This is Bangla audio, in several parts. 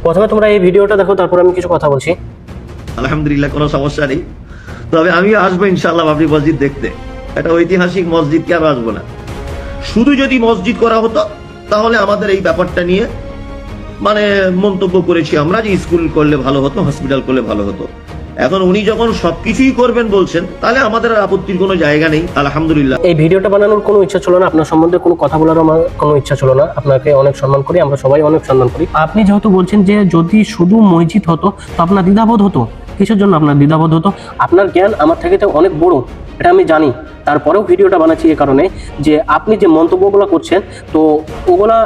প্রথমে তোমরা এই ভিডিওটা দেখো, তারপর আমি কিছু কথা বলছি। আলহামদুলিল্লাহ, কোনো সমস্যা নেই। তবে আমি আসবো ইনশাআল্লাহ বাবরি মসজিদ দেখতে। একটা ঐতিহাসিক মসজিদ, কেন আসবো না? শুধু যদি মসজিদ করা হতো তাহলে আমাদের এই ব্যাপারটা নিয়ে মানে মন্তব্য করেছি আমরা যে স্কুল করলে ভালো হতো, হসপিটাল করলে ভালো হতো। এখন উনি যখন সবকিছুই করবেন বলছেন, তাহলে আমাদের আর আপত্তির কোনো জায়গা নেই। আলহামদুলিল্লাহ। এই ভিডিওটা বানানোর কোনো ইচ্ছা ছিল না, আপনার সম্বন্ধে কোনো কথা বলার আমার কোনো ইচ্ছা ছিল না। আপনাকে অনেক সম্মান করি, আমরা সবাই অনেক সম্মান করি। আপনি যেহেতু বলছেন যে যদি শুধু মসজিদ হতো তো আপনার দ্বিধাবোধ হতো। কিসের জন্য আপনার দ্বিধাবোধ হতো? আপনার জ্ঞান আমার থেকে তো অনেক বড়, এটা আমি জানি। তারপরেও ভিডিওটা বানাচ্ছি এ কারণে যে আপনি যে মন্তব্যগুলো করছেন, তো ওগুলা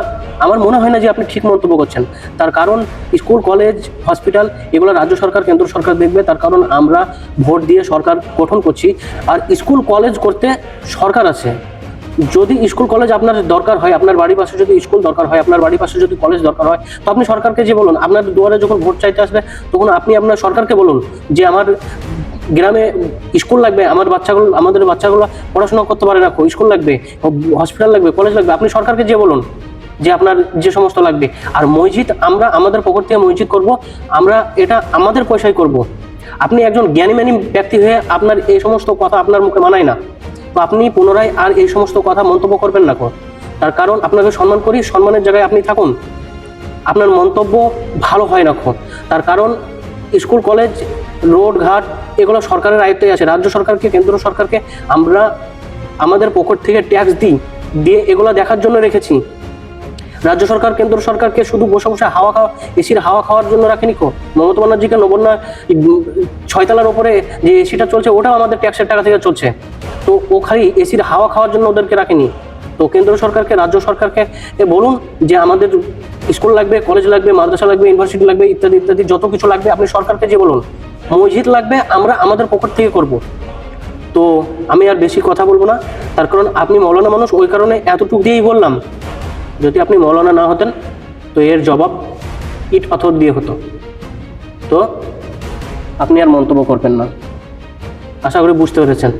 আমার মনে হয় না যে আপনি ঠিক মন্তব্য করছেন। তার কারণ স্কুল, কলেজ, হসপিটাল এগুলো রাজ্য সরকার, কেন্দ্র সরকার দেখবে। তার কারণ আমরা ভোট দিয়ে সরকার গঠন করছি, আর স্কুল কলেজ করতে সরকার আছে। যদি স্কুল কলেজ আপনার দরকার হয়, আপনার বাড়ির পাশে যদি স্কুল দরকার হয়, আপনার বাড়ির পাশে যদি কলেজ দরকার হয়, তো আপনি সরকারকে যে বলুন। আপনার দুয়ারে যখন ভোট চাইতে আসবে তখন আপনি আপনার সরকারকে বলুন যে আমার গ্রামে স্কুল লাগবে, আমাদের বাচ্চাগুলো পড়াশোনা করতে পারে না, স্কুল লাগবে, হসপিটাল লাগবে, কলেজ লাগবে। আপনি সরকারকে যে বলুন যে আপনার যে সমস্ত লাগবে। আর মসজিদ আমরা আমাদের পকেট থেকে মসজিদ করব, আমরা এটা আমাদের পয়সায় করব। আপনি একজন জ্ঞানীমানী ব্যক্তি হয়ে আপনার এই সমস্ত কথা আপনার মুখে মানায় না, তো আপনি পুনরায় আর এই সমস্ত কথা মন্তব্য করবেন না। তার কারণ আপনাকে সম্মান করি, সম্মানের জায়গায় আপনি থাকুন। আপনার মন্তব্য ভালো হয় না। তার কারণ স্কুল, কলেজ, রোড ঘাট এগুলো সরকারের আয়ত্তে আছে। রাজ্য সরকারকে, কেন্দ্র সরকারকে আমরা আমাদের পকেট থেকে ট্যাক্স দিয়ে এগুলো দেখার জন্য রেখেছি। রাজ্য সরকার, কেন্দ্র সরকারকে শুধু বসে বসে এসির হাওয়া খাওয়ার জন্য রাখেনি। মমতা ব্যানার্জিকে নবন্যা 6 তলার উপরে যে এসিটা চলছে, ওটাও আমাদের ট্যাক্সের টাকা থেকে চলছে। তো ও খালি এসির হাওয়া খাওয়ার জন্য ওদেরকে রাখেনি। তো কেন্দ্র সরকারকে, রাজ্য সরকারকে বলুন যে আমাদের স্কুল লাগবে, কলেজ লাগবে, মাদ্রাসা লাগবে, ইউনিভার্সিটি লাগবে, ইত্যাদি ইত্যাদি যত কিছু লাগবে আপনি সরকারকে যে বলুন। মসজিদ লাগবে আমরা আমাদের পকেট থেকে করব। তো আমি আর বেশি কথা বলবো না, তার কারণ আপনি মৌলানা মানুষ, ওই কারণে এতটুকু দিয়েই বললাম। যদি আপনি মৌলানা না হতেন তো এর জবাব ইট পাথর দিয়ে হতো। তো আপনি আর মন্তব্য করবেন না। আশা করি বুঝতে পেরেছেন।